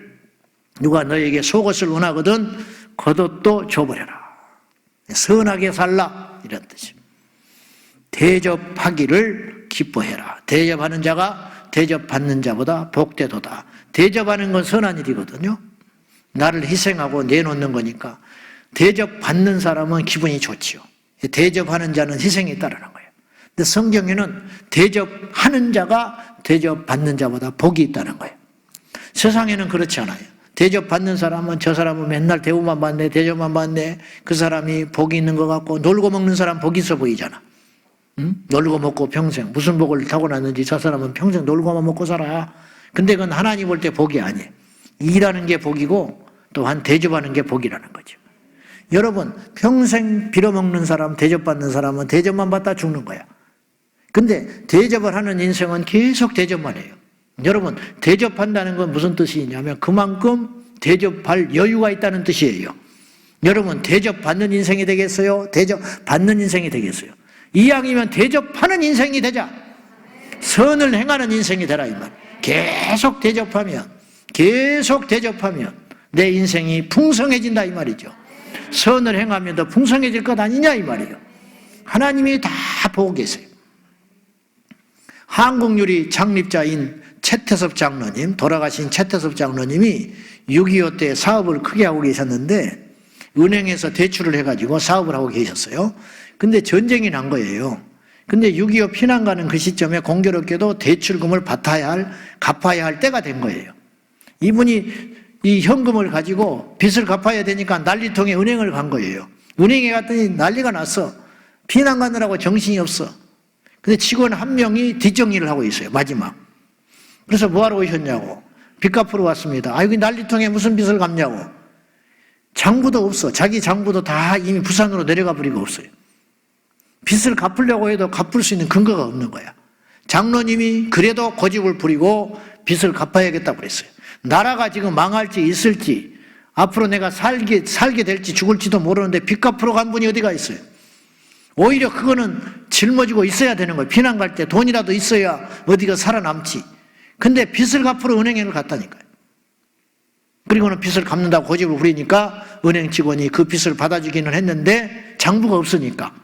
Speaker 1: 누가 너에게 속옷을 원하거든 겉옷도 줘버려라. 선하게 살라 이런 뜻입니다. 대접하기를 기뻐해라. 대접하는 자가 대접받는 자보다 복되도다. 대접하는 건 선한 일이거든요. 나를 희생하고 내놓는 거니까 대접받는 사람은 기분이 좋지요. 대접하는 자는 희생이 따르는 거예요. 근데 성경에는 대접하는 자가 대접받는 자보다 복이 있다는 거예요. 세상에는 그렇지 않아요. 대접받는 사람은 저 사람은 맨날 대우만 받네, 대접만 받네, 그 사람이 복이 있는 것 같고, 놀고 먹는 사람 복이 있어 보이잖아. 응? 놀고 먹고 평생 무슨 복을 타고났는지 저 사람은 평생 놀고만 먹고 살아. 근데 그건 하나님 볼 때 복이 아니에요. 일하는 게 복이고 또한 대접하는 게 복이라는 거죠. 여러분 평생 빌어먹는 사람, 대접받는 사람은 대접만 받다 죽는 거야. 근데 대접을 하는 인생은 계속 대접만 해요. 여러분 대접한다는 건 무슨 뜻이냐면 그만큼 대접할 여유가 있다는 뜻이에요. 여러분 대접받는 인생이 되겠어요? 대접받는 인생이 되겠어요? 이왕이면 대접하는 인생이 되자. 선을 행하는 인생이 되라 이 말. 계속 대접하면 내 인생이 풍성해진다 이 말이죠. 선을 행하면 더 풍성해질 것 아니냐 이 말이에요. 하나님이 다 보고 계세요. 한국유리 창립자인 최태섭 장로님, 돌아가신 최태섭 장로님이 6.25 때 사업을 크게 하고 계셨는데 은행에서 대출을 해가지고 사업을 하고 계셨어요. 근데 전쟁이 난 거예요. 근데 6.25 피난 가는 그 시점에 공교롭게도 대출금을 갚아야 할 때가 된 거예요. 이분이 이 현금을 가지고 빚을 갚아야 되니까 난리통에 은행을 간 거예요. 은행에 갔더니 난리가 났어. 피난 가느라고 정신이 없어. 근데 직원 한 명이 뒷정리를 하고 있어요. 마지막. 그래서 뭐하러 오셨냐고. 빚 갚으러 왔습니다. 아, 여기 난리통에 무슨 빚을 갚냐고. 장부도 없어. 자기 장부도 다 이미 부산으로 내려가 버리고 없어요. 빚을 갚으려고 해도 갚을 수 있는 근거가 없는 거야. 장로님이 그래도 고집을 부리고 빚을 갚아야겠다고 그랬어요. 나라가 지금 망할지 있을지 앞으로 내가 살게 될지 죽을지도 모르는데 빚 갚으러 간 분이 어디가 있어요. 오히려 그거는 짊어지고 있어야 되는 거예요. 피난 갈 때 돈이라도 있어야 어디가 살아남지. 근데 빚을 갚으러 은행을 갔다니까요. 그리고는 빚을 갚는다고 고집을 부리니까 은행 직원이 그 빚을 받아주기는 했는데 장부가 없으니까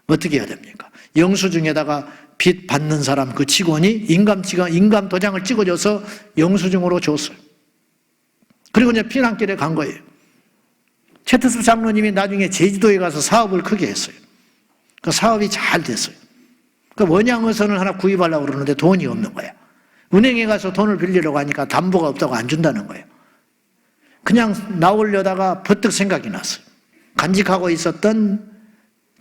Speaker 1: 어떻게 해야 됩니까? 영수증에다가 빚 받는 사람 그 직원이 인감 도장을 찍어줘서 영수증으로 줬어요. 그리고 이제 피난길에 간 거예요. 최태섭 장로님이 나중에 제주도에 가서 사업을 크게 했어요. 그 사업이 잘 됐어요. 그 원양어선을 하나 구입하려고 그러는데 돈이 없는 거야. 은행에 가서 돈을 빌리려고 하니까 담보가 없다고 안 준다는 거예요. 그냥 나오려다가 버뜩 생각이 났어요. 간직하고 있었던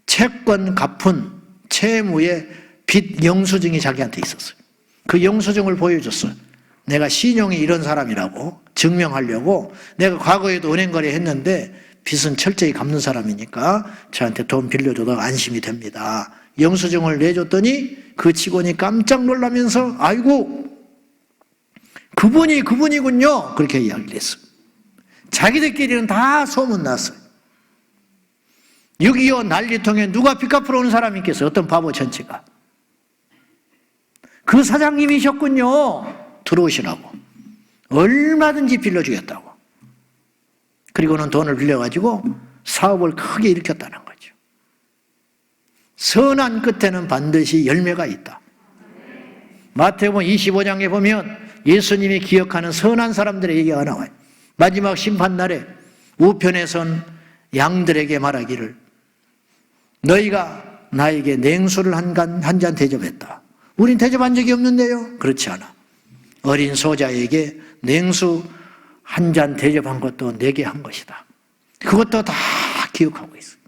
Speaker 1: 채권 갚은 채무의 빚 영수증이 자기한테 있었어요. 그 영수증을 보여줬어요. 내가 신용이 이런 사람이라고 증명하려고 내가 과거에도 은행 거래했는데 빚은 철저히 갚는 사람이니까 저한테 돈 빌려줘도 안심이 됩니다. 영수증을 내줬더니 그 직원이 깜짝 놀라면서 아이고 그분이군요. 그렇게 이야기를 했어요. 자기들끼리는 다 소문났어요. 6.25 난리통에 누가 빚 갚으러 오는 사람이 있겠어요? 어떤 바보 천치가. 그 사장님이셨군요. 들어오시라고. 얼마든지 빌려주겠다고. 그리고는 돈을 빌려가지고 사업을 크게 일으켰다는 거죠. 선한 끝에는 반드시 열매가 있다. 마태복음 25장에 보면 예수님이 기억하는 선한 사람들의 얘기가 나와요. 마지막 심판날에 우편에 선 양들에게 말하기를 너희가 나에게 냉수를 한 잔 대접했다. 우린 대접한 적이 없는데요. 그렇지 않아. 어린 소자에게 냉수 한 잔 대접한 것도 내게 한 것이다. 그것도 다 기억하고 있어요.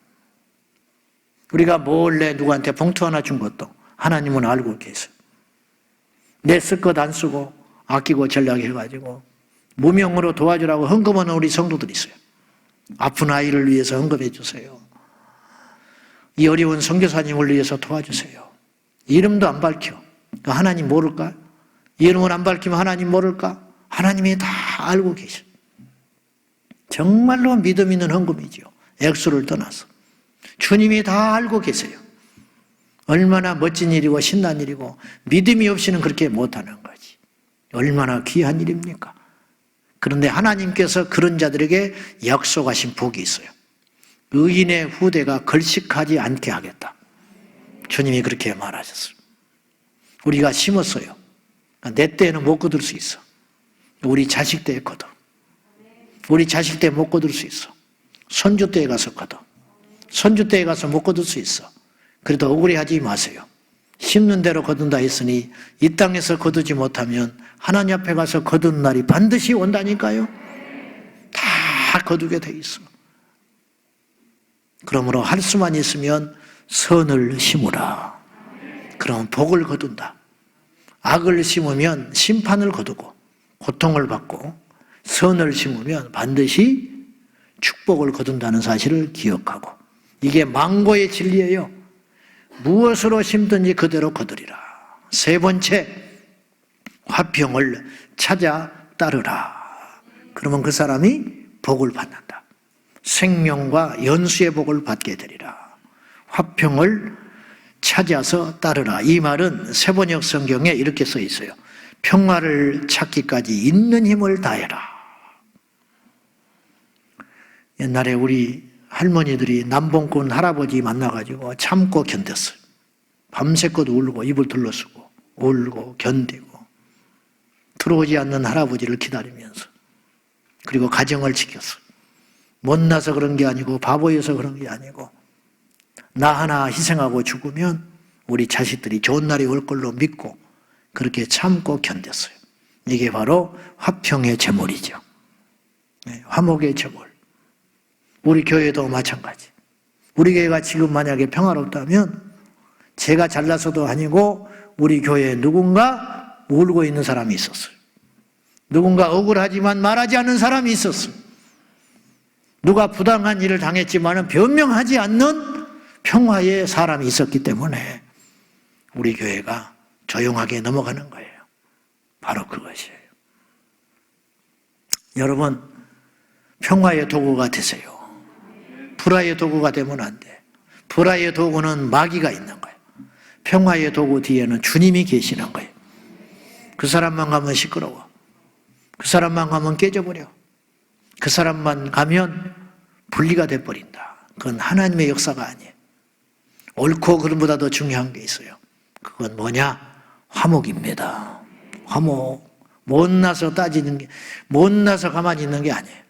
Speaker 1: 우리가 몰래 누구한테 봉투 하나 준 것도 하나님은 알고 계세요. 내 쓸 것 안 쓰고 아끼고 전략해가지고 무명으로 도와주라고 헌금하는 우리 성도들이 있어요. 아픈 아이를 위해서 헌금해 주세요. 이 어려운 선교사님을 위해서 도와주세요. 이름도 안 밝혀. 하나님 모를까? 이름을 안 밝히면 하나님 모를까? 하나님이 다 알고 계셔. 정말로 믿음 있는 헌금이죠. 액수를 떠나서. 주님이 다 알고 계세요. 얼마나 멋진 일이고 신난 일이고 믿음이 없이는 그렇게 못하는 거지. 얼마나 귀한 일입니까? 그런데 하나님께서 그런 자들에게 약속하신 복이 있어요. 의인의 후대가 걸식하지 않게 하겠다. 주님이 그렇게 말하셨어요. 우리가 심었어요. 내 때에는 못 거둘 수 있어. 우리 자식 때에 거둬. 우리 자식 때 못 거둘 수 있어. 손주 때에 가서 거둬. 손주 때에 가서 못 거둘 수 있어. 그래도 억울해하지 마세요. 심는 대로 거둔다 했으니 이 땅에서 거두지 못하면 하나님 앞에 가서 거두는 날이 반드시 온다니까요. 다 거두게 돼 있어. 그러므로 할 수만 있으면 선을 심으라. 그럼 복을 거둔다. 악을 심으면 심판을 거두고 고통을 받고 선을 심으면 반드시 축복을 거둔다는 사실을 기억하고 이게 망고의 진리예요. 무엇으로 심든지 그대로 거두리라. 세 번째, 화평을 찾아 따르라. 그러면 그 사람이 복을 받는다. 생명과 연수의 복을 받게 되리라. 화평을 찾아서 따르라. 이 말은 세번역 성경에 이렇게 써 있어요. 평화를 찾기까지 있는 힘을 다해라. 옛날에 우리 할머니들이 남봉꾼 할아버지 만나가지고 참고 견뎠어요. 밤새껏 울고 입을 둘러쓰고 울고 견디고 들어오지 않는 할아버지를 기다리면서 그리고 가정을 지켰어요. 못나서 그런 게 아니고 바보여서 그런 게 아니고 나 하나 희생하고 죽으면 우리 자식들이 좋은 날이 올 걸로 믿고 그렇게 참고 견뎠어요. 이게 바로 화평의 제물이죠. 화목의 제물. 우리 교회도 마찬가지. 우리 교회가 지금 만약에 평화롭다면 제가 잘나서도 아니고 우리 교회에 누군가 울고 있는 사람이 있었어요. 누군가 억울하지만 말하지 않는 사람이 있었어요. 누가 부당한 일을 당했지만 변명하지 않는 평화의 사람이 있었기 때문에 우리 교회가 조용하게 넘어가는 거예요. 바로 그것이에요. 여러분, 평화의 도구가 되세요. 불화의 도구가 되면 안 돼. 불화의 도구는 마귀가 있는 거예요. 평화의 도구 뒤에는 주님이 계시는 거예요. 그 사람만 가면 시끄러워. 그 사람만 가면 깨져버려. 그 사람만 가면 분리가 돼버린다. 그건 하나님의 역사가 아니에요. 옳고 그름보다 더 중요한 게 있어요. 그건 뭐냐? 화목입니다. 화목. 못나서 따지는 게, 못나서 가만히 있는 게 아니에요.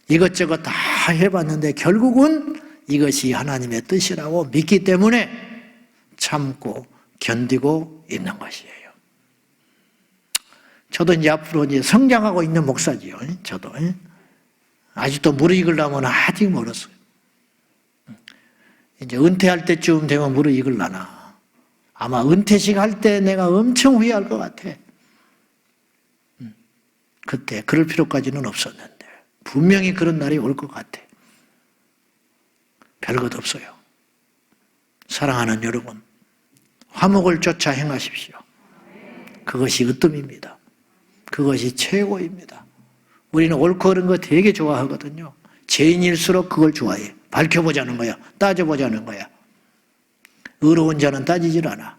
Speaker 1: 이것저것 다 해봤는데 결국은 이것이 하나님의 뜻이라고 믿기 때문에 참고 견디고 있는 것이에요. 저도 이제 앞으로 이제 성장하고 있는 목사지요. 저도. 아직도 무르익으려면 아직 멀었어요. 이제 은퇴할 때쯤 되면 무르익으려나. 아마 은퇴식 할 때 내가 엄청 후회할 것 같아. 그때 그럴 필요까지는 없었는데 분명히 그런 날이 올 것 같아. 별것 없어요. 사랑하는 여러분, 화목을 쫓아 행하십시오. 그것이 으뜸입니다. 그것이 최고입니다. 우리는 옳고 그른 거 되게 좋아하거든요. 죄인일수록 그걸 좋아해. 밝혀보자는 거야. 따져보자는 거야. 의로운 자는 따지질 않아.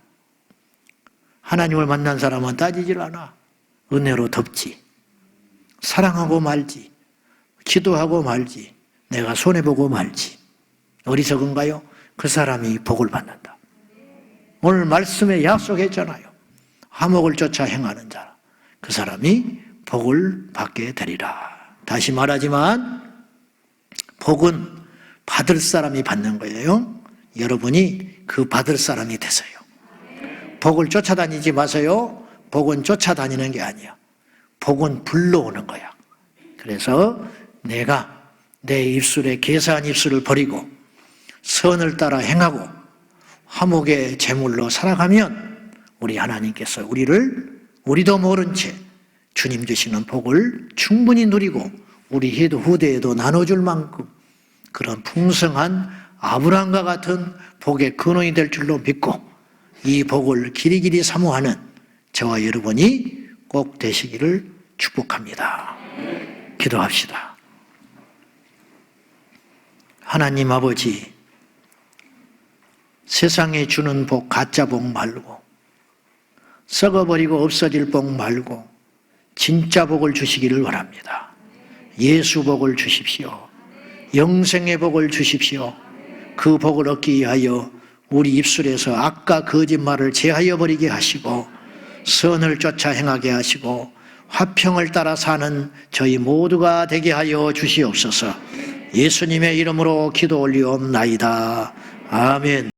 Speaker 1: 하나님을 만난 사람은 따지질 않아. 은혜로 덮지. 사랑하고 말지. 기도하고 말지. 내가 손해보고 말지. 어리석은가요? 그 사람이 복을 받는다. 오늘 말씀에 약속했잖아요. 화목을 쫓아 행하는 자, 그 사람이 복을 받게 되리라. 다시 말하지만 복은 받을 사람이 받는 거예요. 여러분이 그 받을 사람이 되세요. 복을 쫓아다니지 마세요. 복은 쫓아다니는 게 아니야. 복은 불러오는 거야. 그래서 내가 내 입술에 개사한 입술을 버리고 선을 따라 행하고 화목의 제물로 살아가면 우리 하나님께서 우리도 모른 채 주님 주시는 복을 충분히 누리고 우리 후대에도 나눠줄 만큼 그런 풍성한 아브라함과 같은 복의 근원이 될 줄로 믿고 이 복을 길이길이 사모하는 저와 여러분이 꼭 되시기를 축복합니다. 기도합시다. 하나님 아버지, 세상에 주는 복, 가짜 복 말고 썩어버리고 없어질 복 말고 진짜 복을 주시기를 원합니다. 예수 복을 주십시오. 영생의 복을 주십시오. 그 복을 얻기 위하여 우리 입술에서 악과 거짓말을 제하여 버리게 하시고 선을 쫓아 행하게 하시고 화평을 따라 사는 저희 모두가 되게 하여 주시옵소서. 예수님의 이름으로 기도 올리옵나이다. 아멘.